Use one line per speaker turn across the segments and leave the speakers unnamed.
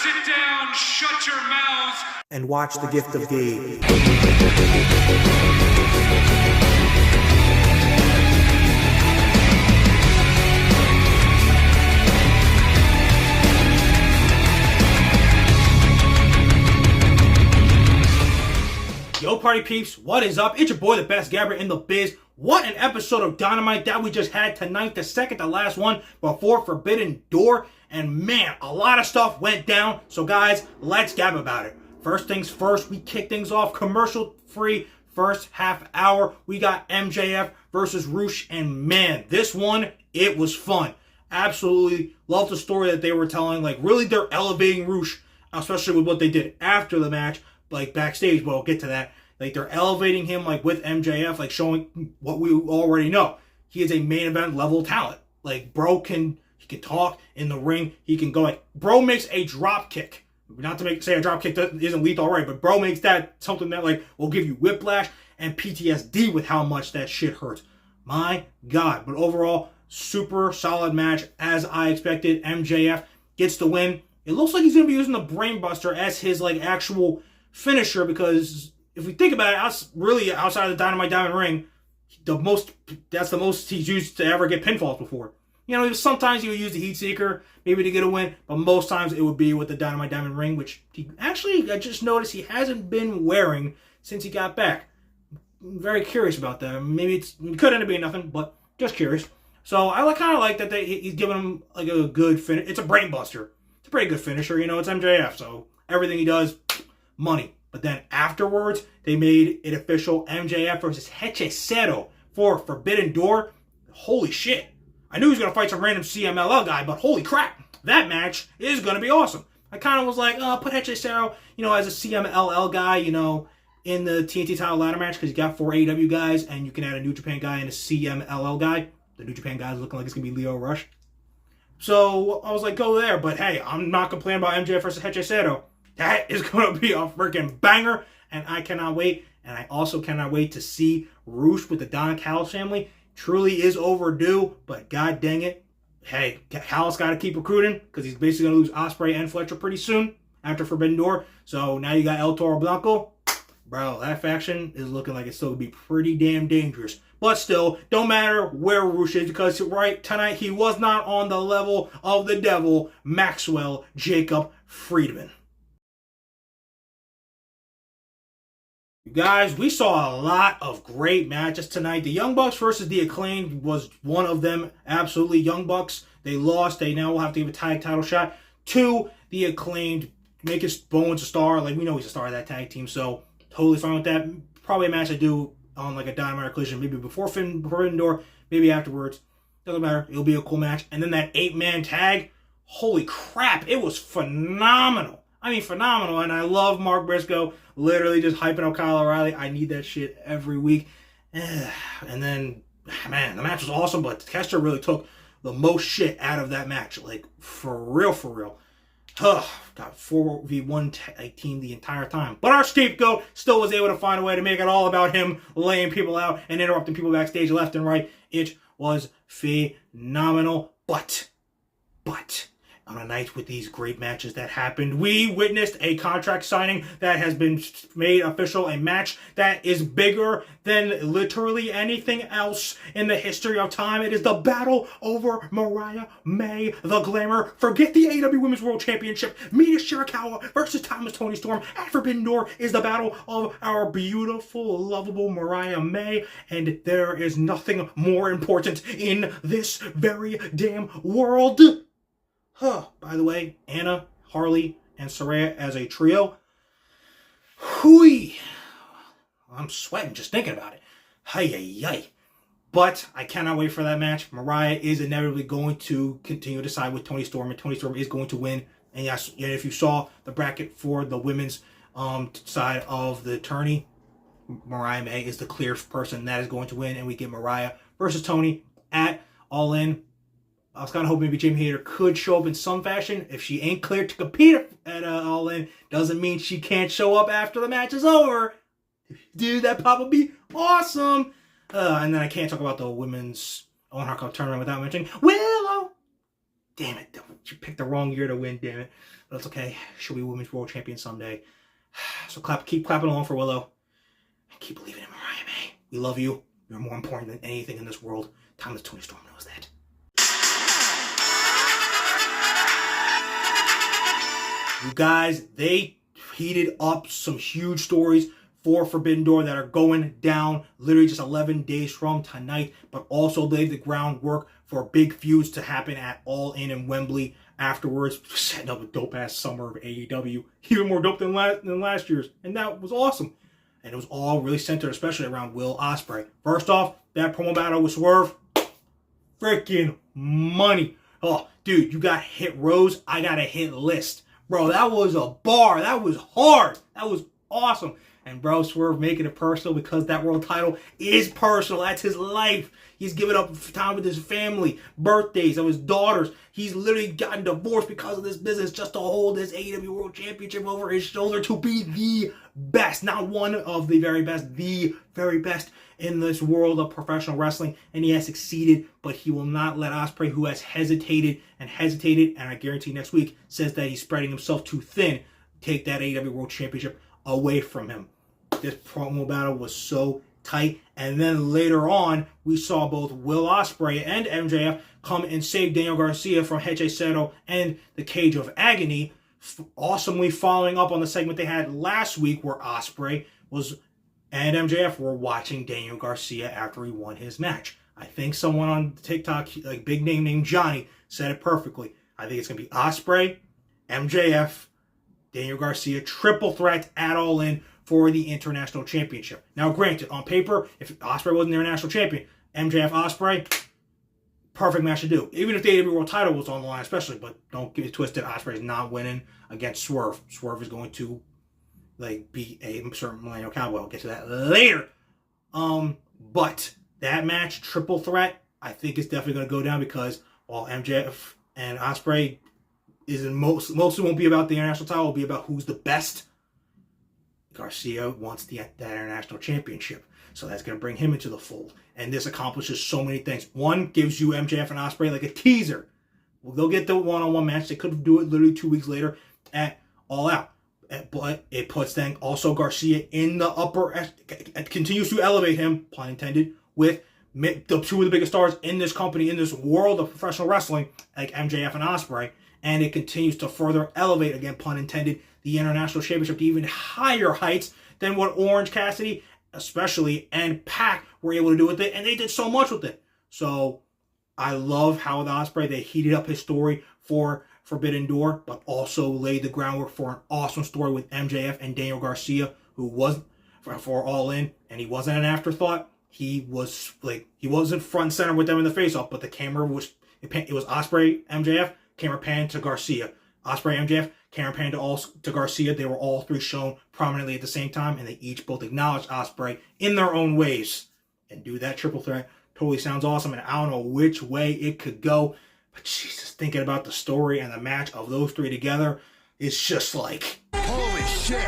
Sit down, shut your mouths,
and watch The Gift of Gabe.
Yo, party peeps, what is up? It's your boy, the best gabber in the biz. What an episode of Dynamite that we just had tonight, the second to last one before Forbidden Door. And man, a lot of stuff went down. So guys, let's gab about it. First things first, we kick things off commercial-free first half hour. We got MJF versus Roosh, and man, this one, it was fun. Absolutely love the story that they were telling. Like, really, they're elevating Roosh, especially with what they did after the match, like backstage, but I'll get to that. Like, they're elevating him, like, with MJF, like, showing what we already know. He is a main event level talent. Like, bro he can talk in the ring. He can go, like, bro makes a drop kick. Not to say a drop kick isn't lethal already, but bro makes that something that, like, will give you whiplash and PTSD with how much that shit hurts. My God. But overall, super solid match, as I expected. MJF gets the win. It looks like he's going to be using the Brainbuster as his, like, actual finisher, because if we think about it, really outside of the Dynamite Diamond Ring, that's the most he's used to ever get pinfalls before. You know, sometimes he would use the Heat Seeker maybe to get a win, but most times it would be with the Dynamite Diamond Ring, which I just noticed he hasn't been wearing since he got back. I'm very curious about that. Maybe it could end up being nothing, but just curious. So I kind of like that he's giving him like a good finish. It's a Brainbuster. It's a pretty good finisher. You know, it's MJF, so everything he does, money. But then afterwards, they made it official: MJF versus Hechicero for Forbidden Door. Holy shit. I knew he was going to fight some random CMLL guy, but holy crap, that match is going to be awesome. I kind of was like, put Hechicero, as a CMLL guy, in the TNT title ladder match, because you got 4 AEW guys, and you can add a New Japan guy and a CMLL guy. The New Japan guy is looking like it's going to be Leo Rush. So I was like, go there. But hey, I'm not complaining about MJF versus Hechicero. That is going to be a freaking banger, and I cannot wait. And I also cannot wait to see Roosh with the Don Callis family. Truly is overdue, but god dang it. Hey, Callis got to keep recruiting, because he's basically going to lose Ospreay and Fletcher pretty soon after Forbidden Door. So now you got El Toro Blanco. Bro, that faction is looking like it's still going to be pretty damn dangerous. But still, don't matter where Roosh is, because right tonight he was not on the level of the devil, Maxwell Jacob Friedman. Guys, we saw a lot of great matches tonight. The Young Bucks versus the Acclaimed was one of them. Absolutely. Young Bucks, they lost. They now will have to give a tag title shot to the Acclaimed. Make his Bones a star. Like, we know he's a star of that tag team, so totally fine with that. Probably a match I do on like a Dynamite Collision, maybe before Forbidden Door, maybe afterwards. Doesn't matter. It'll be a cool match. And then that 8-man tag, holy crap, it was phenomenal. I mean, phenomenal. And I love Mark Briscoe literally just hyping up Kyle O'Reilly. I need that shit every week. And then, man, the match was awesome, but Kester really took the most shit out of that match. Like, for real, for real. Got 4v1 tag team the entire time. But our scapegoat still was able to find a way to make it all about him laying people out and interrupting people backstage left and right. It was phenomenal. But, on a night with these great matches that happened, we witnessed a contract signing that has been made official, a match that is bigger than literally anything else in the history of time. It is the battle over Mariah May, the Glamour. Forget the AEW Women's World Championship. Mina Shirakawa versus Toni Storm at Forbidden Door is the battle of our beautiful, lovable Mariah May, and there is nothing more important in this very damn world. By the way, Anna, Harley, and Saraya as a trio. Hooey. I'm sweating just thinking about it. Hi. But I cannot wait for that match. Mariah is inevitably going to continue to side with Toni Storm, and Toni Storm is going to win. And yes, if you saw the bracket for the women's side of the tourney, Mariah May is the clear person that is going to win, and we get Mariah versus Toni at All In. I was kind of hoping maybe Jamie Hayter could show up in some fashion. If she ain't cleared to compete at All In, doesn't mean she can't show up after the match is over. Dude, that'd probably be awesome. And then I can't talk about the women's Owen Hart Cup tournament without mentioning Willow. damn it. You picked the wrong year to win, damn it. But it's okay. She'll be women's world champion someday. So keep clapping along for Willow. And keep believing in Mariah May. We love you. You're more important than anything in this world. Timeless Toni Storm knows that. You guys, they heated up some huge stories for Forbidden Door that are going down literally just 11 days from tonight, but also laid the groundwork for big feuds to happen at All In Wembley afterwards, setting up a dope-ass summer of AEW, even more dope than last year's, and that was awesome. And it was all really centered, especially around Will Ospreay. First off, that promo battle with Swerve, freaking money. Oh, dude, you got hit rows, I got a hit list. Bro, that was a bar. That was hard. That was awesome. And bro, Swerve making it personal because that world title is personal. That's his life. He's given up time with his family, birthdays of his daughters. He's literally gotten divorced because of this business just to hold this AEW World Championship over his shoulder to be the best. Not one of the very best, the very best in this world of professional wrestling. And he has succeeded, but he will not let Ospreay, who has hesitated, and I guarantee next week says that he's spreading himself too thin, take that AEW World Championship away from him. This promo battle was so tight. And then later on, we saw both Will Ospreay and MJF come and save Daniel Garcia from Heche Seto and the Cage of Agony, awesomely following up on the segment they had last week where Ospreay and MJF were watching Daniel Garcia after he won his match. I think someone on TikTok, like big name named Johnny, said it perfectly. I think it's going to be Ospreay, MJF, Daniel Garcia, triple threat at All In for the International Championship. Now, granted, on paper, if Ospreay wasn't the International Champion, MJF Ospreay, perfect match to do. Even if the AEW World title was on the line, especially, but don't get it twisted, Ospreay is not winning against Swerve. Swerve is going to beat a certain Millennial Cowboy. I'll get to that later. But that match, triple threat, I think is definitely going to go down because while MJF and Ospreay mostly won't be about the international title, it'll be about who's the best. Garcia wants that international championship. So that's going to bring him into the fold. And this accomplishes so many things. One, gives you MJF and Ospreay like a teaser. Well, they'll get the one-on-one match. They could do it literally 2 weeks later at All Out. But it puts then also Garcia in the upper, continues to elevate him, pun intended, with the two of the biggest stars in this company, in this world of professional wrestling, like MJF and Ospreay. And it continues to further elevate, again, pun intended, the International Championship to even higher heights than what Orange Cassidy, especially, and Pac were able to do with it. And they did so much with it. So I love how with Ospreay, they heated up his story for Forbidden Door, but also laid the groundwork for an awesome story with MJF and Daniel Garcia, who was for All In, and he wasn't an afterthought. He wasn't front and center with them in the face-off, but the camera was, it was Ospreay, MJF, camera pan to Garcia. Ospreay, MJF, camera pan to Garcia. They were all three shown prominently at the same time, and they each both acknowledged Ospreay in their own ways. And do that triple threat totally sounds awesome, and I don't know which way it could go, but Jesus, thinking about the story and the match of those three together, it's just like, holy shit.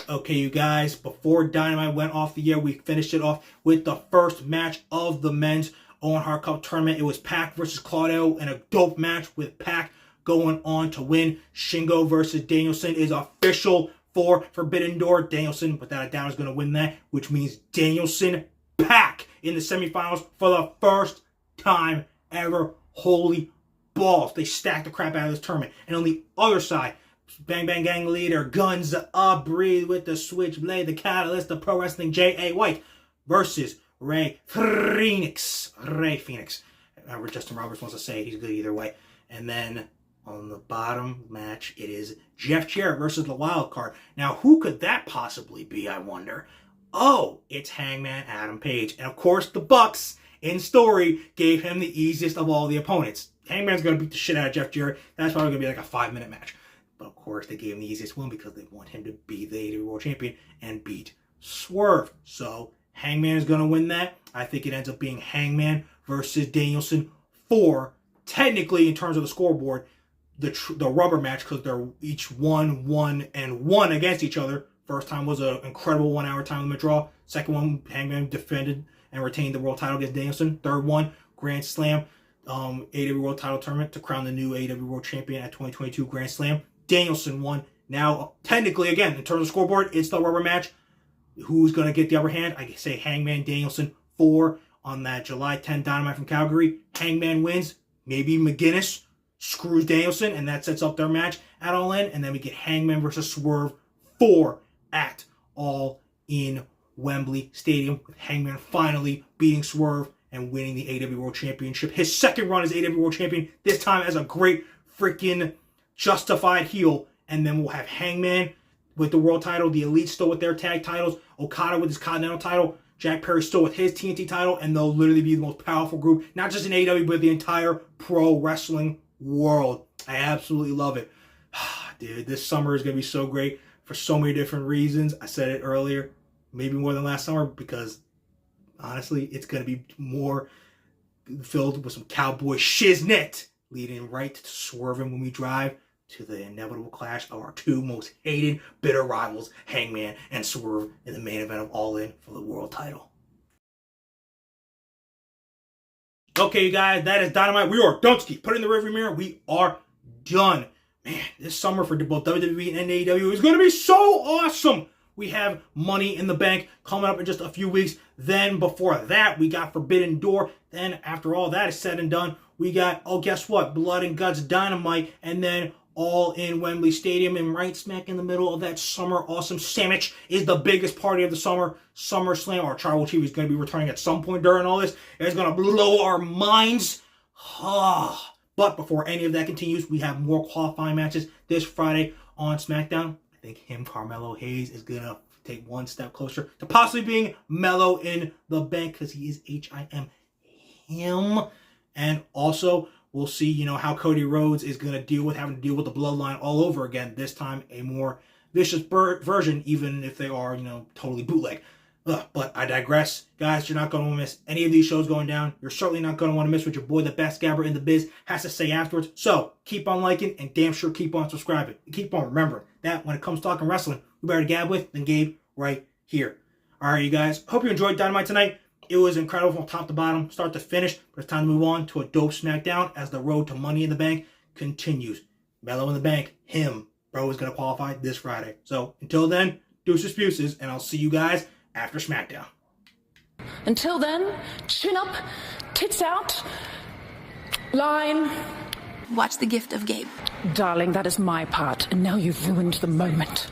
Okay, you guys, before Dynamite went off the air, we finished it off with the first match of the men's Owen Hart Cup tournament. It was Pac versus Claudio in a dope match with Pac going on to win. Shingo versus Danielson is official for Forbidden Door. Danielson, without a doubt, is going to win that, which means Danielson Pac in the semifinals for the first time ever. Holy balls. They stacked the crap out of this tournament. And on the other side, Bang Bang Gang leader, Guns Up, Breathe with the Switchblade, the Catalyst, the Pro Wrestling J.A. White versus Rey Fenix. However Justin Roberts wants to say it, he's good either way. And then on the bottom match, it is Jeff Jarrett versus the Wild Card. Now, who could that possibly be, I wonder? Oh, it's Hangman Adam Page. And of course, the Bucks in story gave him the easiest of all the opponents. Hangman's going to beat the shit out of Jeff Jarrett. That's probably going to be like a 5-minute match. But of course, they gave him the easiest one because they want him to be the AEW World Champion and beat Swerve. So Hangman is going to win that. I think it ends up being Hangman versus Danielson for, technically in terms of the scoreboard, the rubber match, because they're each 1-1-1 against each other. First time was an incredible 1-hour time limit draw. Second one, Hangman defended and retained the world title against Danielson. Third one, Grand Slam AEW World Title Tournament to crown the new AEW World Champion at 2022 Grand Slam. Danielson won. Now, technically, again, in terms of scoreboard, it's the rubber match. Who's going to get the upper hand? I say Hangman Danielson 4 on that July 10 Dynamite from Calgary. Hangman wins. Maybe McGuinness screws Danielson, and that sets up their match at All In. And then we get Hangman versus Swerve 4 at All In Wembley Stadium, with Hangman finally beating Swerve and winning the AEW World Championship. His second run as AEW World Champion, this time as a great freaking justified heel. And then we'll have Hangman with the world title, the Elite still with their tag titles, Okada with his Continental title, Jack Perry still with his TNT title, and they'll literally be the most powerful group, not just in AEW, but the entire pro wrestling world. I absolutely love it. Dude, this summer is going to be so great for so many different reasons. I said it earlier, maybe more than last summer, because honestly, it's going to be more filled with some cowboy shiznit, leading right to Swerving when we drive to the inevitable clash of our two most hated, bitter rivals, Hangman and Swerve, in the main event of All In for the world title. Okay, you guys, that is Dynamite. We are done. Put it in the rearview mirror. We are done. Man, this summer for both WWE and AEW is going to be so awesome. We have Money in the Bank coming up in just a few weeks. Then before that, we got Forbidden Door. Then after all that is said and done, we got, oh, guess what? Blood and Guts Dynamite. And then All In Wembley Stadium. And right smack in the middle of that summer awesome sandwich is the biggest party of the summer, SummerSlam. Our Tribal Chief is going to be returning at some point during all this. It's going to blow our minds. But before any of that continues, we have more qualifying matches this Friday on SmackDown. I think Carmelo Hayes, is going to take one step closer to possibly being Mellow in the Bank, because he is HIM him. And also, we'll see, how Cody Rhodes is going to having to deal with the bloodline all over again. This time, a more vicious version, even if they are, totally bootleg. But I digress. Guys, you're not going to want to miss any of these shows going down. You're certainly not going to want to miss what your boy, the best gabber in the biz, has to say afterwards. So, keep on liking and damn sure keep on subscribing. And keep on remembering that when it comes to talking wrestling, who better to gab with than Gabe right here. All right, you guys. Hope you enjoyed Dynamite tonight. It was incredible from top to bottom, start to finish. But it's time to move on to a dope SmackDown as the road to Money in the Bank continues. Mellow in the Bank, bro, is going to qualify this Friday. So, until then, deuces, buces, and I'll see you guys after SmackDown.
Until then, chin up, tits out, line.
Watch The Gift of Gabe.
Darling, that is my part, and now you've ruined the moment.